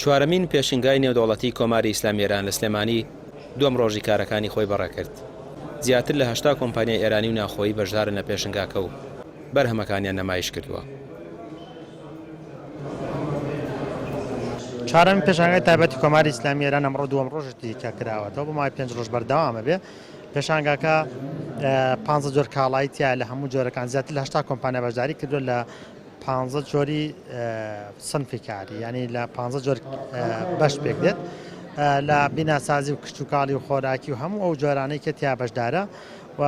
چوارەمین پێشنگای نێودەوڵەتی کۆماری ئیسلامی ئێران لە سلێمانی دووەم ڕۆژی کارەکانی خۆی بەڕێکرد. زیاتر لە 80 کۆمپانیای ئێرانی و ناخۆیی بەشدارن لە پێشنگاکە و بەرهەمەکانیان نەمایش کردووە. چوارەمین پێشانگای تایبەتی کۆماری ئیسلامی ئێران ئەمڕۆ دووەم ڕۆژی کاکراوەتەوە بۆ مای 5 ڕۆژ بەردەوامە بێ. پێشانگاکە 15 جۆر کاڵایی تیا لە هەموو جۆرەکان زیاتر لە 80 کۆمپانیا بەشداری کردو لە 15 جۆری سنفی کاری، ینی لە 15 جۆر بەش پێک دێت لە بیناسازی و کشتتوکاڵی و خۆراکی و هەموو ئەو جۆرانەی کە تیا بەشدارە و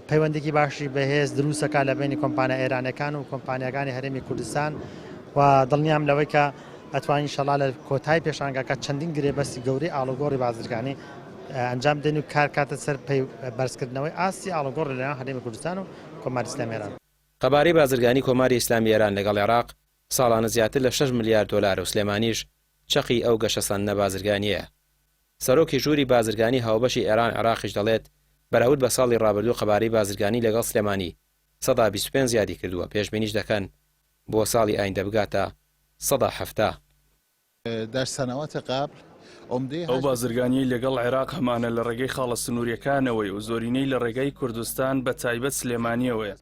پەیوەندێکی باشی بەهێز دروستەکە لە بینی کۆمپانیا ئێرانەکان و کۆمپانیەکانی هەرێمی کوردستان و دڵنیام لەوەی کە ئەتوانین ئینشەڵا لە کۆتایی پێشانگاکە چەندین گرێبەستی گەورەی ئاڵوگۆڕی بازرگانی ئەنجام دێن و کاتە سەر بەرزکردنەوەی ئاستی ئاڵوگۆڕ لەلایەن هەرێمی کوردستان و کۆماری ئیسلامی ئێران. قەبارەی بازرگانی کۆماری ئیسلامی ئێران لەگەڵ عێراق ساڵانە زیاتر لە 6 ملیارد دلار و سلێمانیش چەقی ئەو گەشەسەندنە بازرگانیە. سەرۆکی ژووری بازرگانی هاوبەشی ئێران عێراقیش دەڵێت بەراورد بە ساڵی ڕابردوو قەبارەی بازرگانی لەگەڵ سلێمانی 125 زیادی کردووە. پێشبینیش دەکەن بۆ ساڵی ئایندە بگاتە 170. ئەو بازرگانی لەگەڵ عێراق هەمانە لە ڕێگەی خاڵە سنووریەکانەوەی و زۆرینەی لە ڕێگەی کوردستان بە تایبەت سلێمانیەوەیە.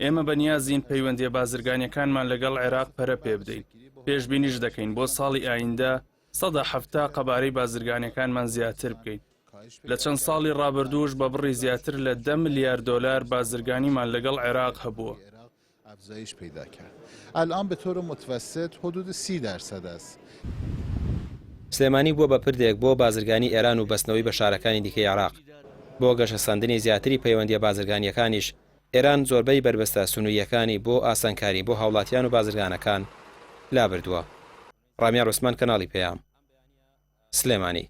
ئێمە بەنیازین پەیوەندی بازرگانیەکانمان لەگەڵ عێراق پەرە پێ بدەین. پێشبینیش دەکەین بۆ ساڵی ئایندە 170 قەبارەی بازرگانیەکانمان زیاتر بکەین. لە چەند ساڵی ڕابردووش بە بڕی زیاتر لە 10 میلیارد دلار بازرگانیمان لەگەڵ عێراق هەبووە. افزایش پیدا کرد. الان به طور متوسط حدود 30% است. سلێمانی بووە بە پردێک بۆ بازرگانی ئێران و بەستنەوەی بە شارەکانی دیکەی عێراق. بۆ گەشەسەندنی زیاتری پەیوەندیە بازرگانیەکانیش ئێران زۆربەی بربەستە سنووریەکانی بۆ ئاسانکاری بۆ هاوڵاتیان و بازرگانەکان لابردووە. ڕامیار عوسمان، کەناڵی پەیام، سلێمانی.